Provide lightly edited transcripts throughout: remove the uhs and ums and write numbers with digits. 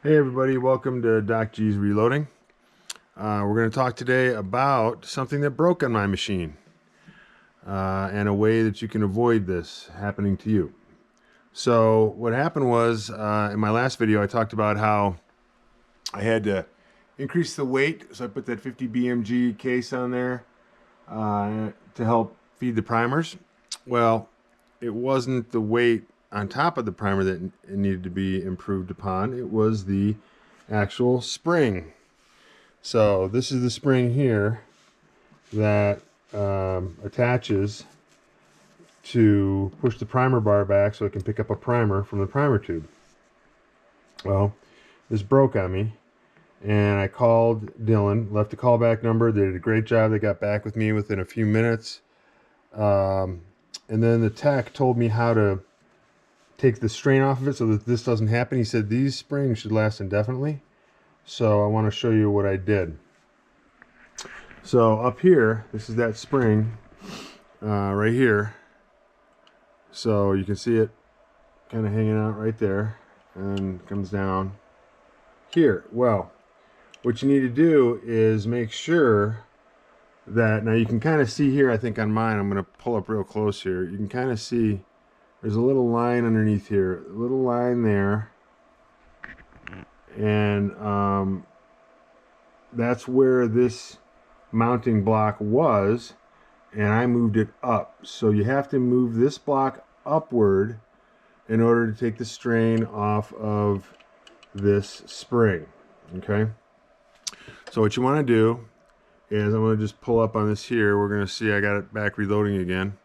Hey everybody, welcome to Doc G's Reloading. We're going to talk today about something that broke on my machine and a way that you can avoid this happening to you. So what happened was, in my last video I talked about how I had to increase the weight, so I put that 50 BMG case on there to help feed the primers. Well, it wasn't the weight on top of the primer that it needed to be improved upon. It was the actual spring. So this is the spring here that attaches to push the primer bar back so it can pick up a primer from the primer tube. Well, this broke on me, and I called Dillon, left a callback number. They did a great job. They got back with me within a few minutes. And then the tech told me how to take the strain off of it so that this doesn't happen. He said these springs should last indefinitely. So I want to show you what I did. So up here, this is that spring right here. So you can see it kind of hanging out right there and comes down here. Well, what you need to do is make sure that, now you can kind of see here, I think on mine, I'm going to pull up real close here. You can kind of see there's a little line underneath here, a little line there. And that's where this mounting block was, and I moved it up. So you have to move this block upward in order to take the strain off of this spring. Okay, so what you want to do is, I'm going to just pull up on this here. We're going to see I got it back reloading again.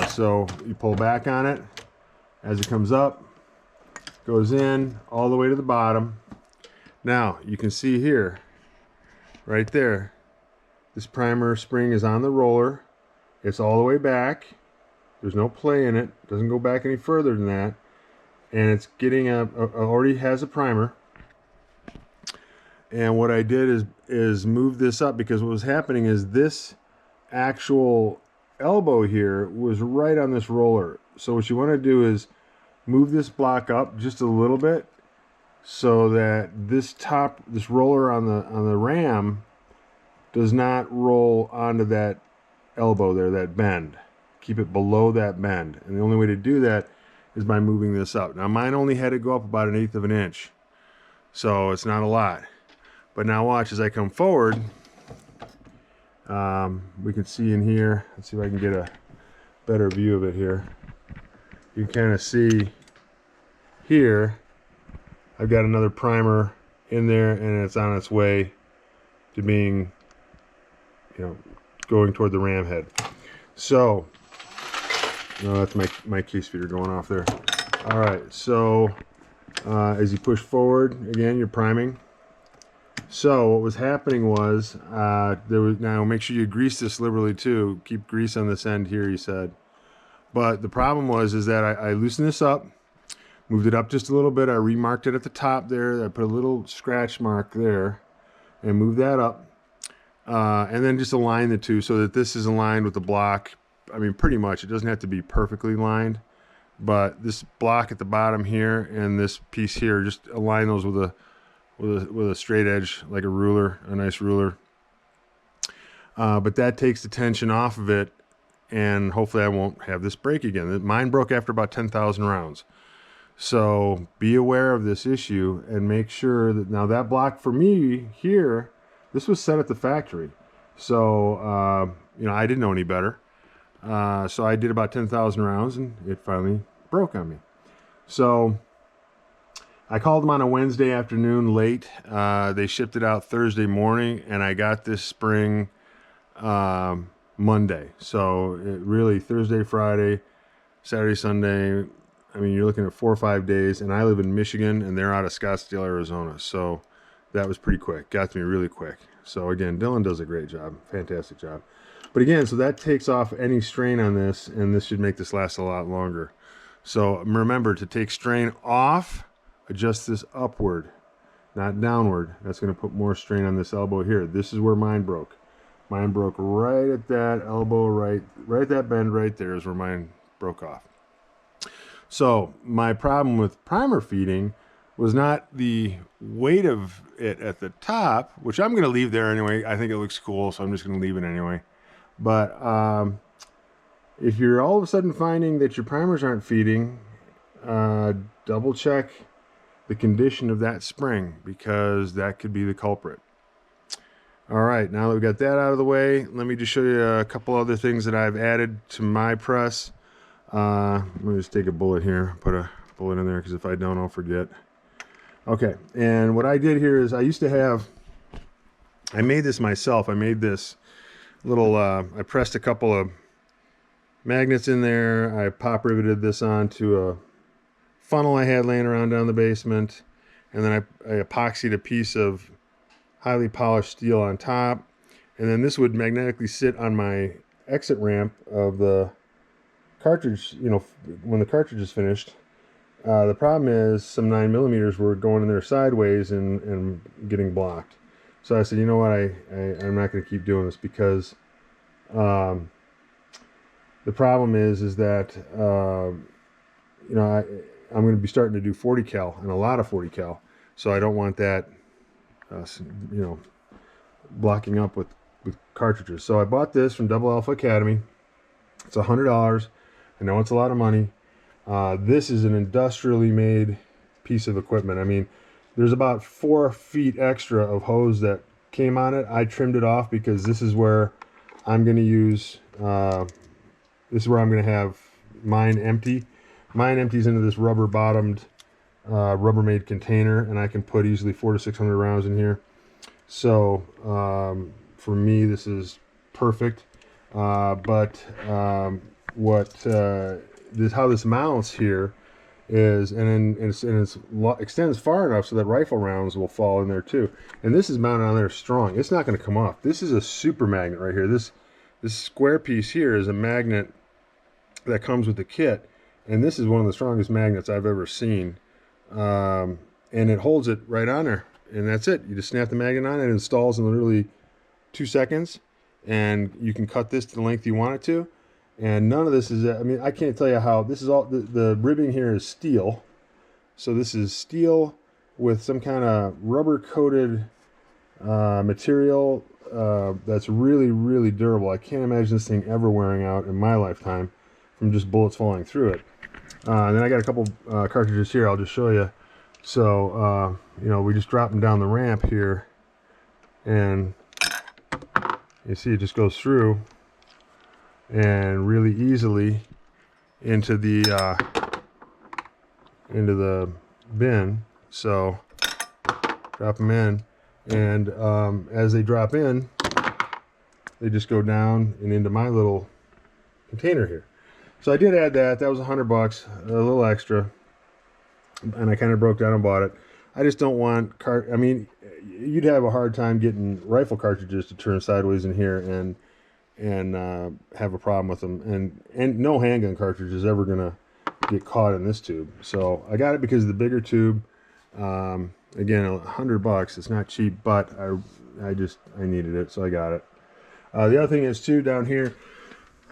So you pull back on it as it comes up, goes in all the way to the bottom. Now you can see here, right there, this primer spring is on the roller. It's all the way back. There's no play in it. It doesn't go back any further than that. And it's getting already has a primer. And what I did is move this up, because what was happening is this actual elbow here was right on this roller. So what you want to do is move this block up just a little bit so that this roller on the ram does not roll onto that elbow there, that bend. Keep it below that bend. And the only way to do that is by moving this up. Now mine only had to go up about 1/8 of an inch. So it's not a lot. But now watch as I come forward. We can see in here, let's see if I can get a better view of it here. You can kind of see here, I've got another primer in there, and it's on its way to being, going toward the ram head. So, no, that's my case feeder going off there. All right, so as you push forward, again, you're priming. So what was happening was, now make sure you grease this liberally too. Keep grease on this end here, he said. But the problem is that I loosened this up, moved it up just a little bit. I remarked it at the top there. I put a little scratch mark there and moved that up. And then just align the two so that this is aligned with the block. I mean, pretty much. It doesn't have to be perfectly lined, but this block at the bottom here and this piece here, just align those with a straight edge, like a ruler, a nice ruler. But that takes the tension off of it, and hopefully I won't have this break again. Mine broke after about 10,000 rounds. So be aware of this issue and make sure that, now that block for me here, this was set at the factory. So, I didn't know any better. So I did about 10,000 rounds and it finally broke on me. So I called them on a Wednesday afternoon late. They shipped it out Thursday morning, and I got this spring Monday. So it really, Thursday, Friday, Saturday, Sunday, I mean, you're looking at 4 or 5 days, and I live in Michigan, and they're out of Scottsdale, Arizona. So that was pretty quick. Got to me really quick. So again, Dillon does a great job. Fantastic job. But again, so that takes off any strain on this, and this should make this last a lot longer. So remember to take strain off, adjust this upward, not downward. That's going to put more strain on this elbow here. This is where mine broke. Mine broke right at that elbow, right at that bend right there is where mine broke off. So my problem with primer feeding was not the weight of it at the top, which I'm going to leave there anyway. I think it looks cool, so I'm just going to leave it anyway. But if you're all of a sudden finding that your primers aren't feeding, double check the condition of that spring, because that could be the culprit. All right, now that we got that out of the way, let me just show you a couple other things that I've added to my press. Let me just take a bullet here, put a bullet in there, because if I don't, I'll forget. Okay, and what I did here is I made this myself. I made this little, I pressed a couple of magnets in there. I pop riveted this onto a funnel I had laying around down the basement, and then I epoxied a piece of highly polished steel on top, and then this would magnetically sit on my exit ramp of the cartridge, you know, when the cartridge is finished. The problem is some 9mm were going in there sideways and getting blocked. So I said, you know what, I'm not going to keep doing this, because the problem is that you know, I'm going to be starting to do 40 cal, and a lot of 40 cal, so I don't want that you know, blocking up with cartridges. So I bought this from Double Alpha Academy. It's $100. I know it's a lot of money. This is an industrially made piece of equipment. I mean, there's about 4 feet extra of hose that came on it. I trimmed it off because this is where I'm going to use, this is where I'm going to have mine empty. Mine empties into this rubber bottomed Rubbermaid container, and I can put easily 400 to 600 rounds in here. So for me, this is perfect. But how this mounts here is, and it extends far enough so that rifle rounds will fall in there too. And this is mounted on there strong. It's not going to come off. This is a super magnet right here. This square piece here is a magnet that comes with the kit, and this is one of the strongest magnets I've ever seen. And it holds it right on there, and that's it. You just snap the magnet on, it installs in literally 2 seconds, and you can cut this to the length you want it to. And none of this is, I mean, I can't tell you how, this is all, the ribbing here is steel. So this is steel with some kind of rubber coated material that's really, really durable. I can't imagine this thing ever wearing out in my lifetime from just bullets falling through it. And then I got a couple cartridges here. I'll just show you. So, you know, we just drop them down the ramp here, and you see it just goes through and really easily into the bin. So drop them in, and as they drop in, they just go down and into my little container here. So I did add that. That was $100, a little extra, and I kind of broke down and bought it. I just don't want I mean, you'd have a hard time getting rifle cartridges to turn sideways in here and have a problem with them. And no handgun cartridge is ever gonna get caught in this tube. So I got it because of the bigger tube. Again, $100. It's not cheap, but I needed it, so I got it. The other thing is too, down here,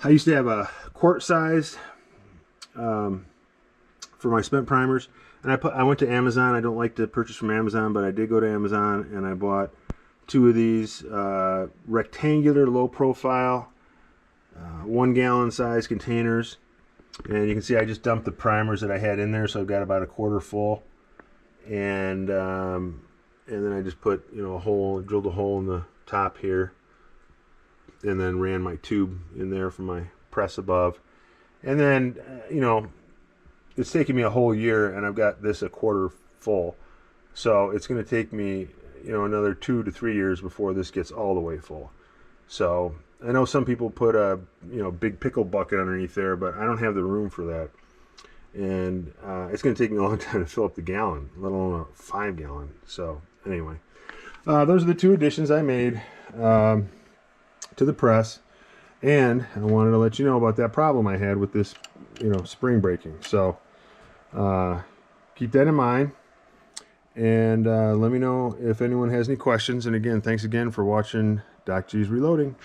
I used to have a quart size for my spent primers, and I went to Amazon. I don't like to purchase from Amazon, but I did go to Amazon and I bought 2 of these rectangular, low profile, 1 gallon size containers. And you can see I just dumped the primers that I had in there, so I've got about a quarter full. And then I just put, you know, drilled a hole in the top here, and then ran my tube in there for my press above. And then, you know, it's taken me a whole year, and I've got this a quarter full. So it's going to take me, you know, another 2 to 3 years before this gets all the way full. So I know some people put a, you know, big pickle bucket underneath there, but I don't have the room for that. And it's going to take me a long time to fill up the gallon, let alone a 5 gallon. So anyway, those are the 2 additions I made to the press. And I wanted to let you know about that problem I had with this, you know, spring breaking. So keep that in mind, and let me know if anyone has any questions. And again, thanks again for watching Doc G's Reloading.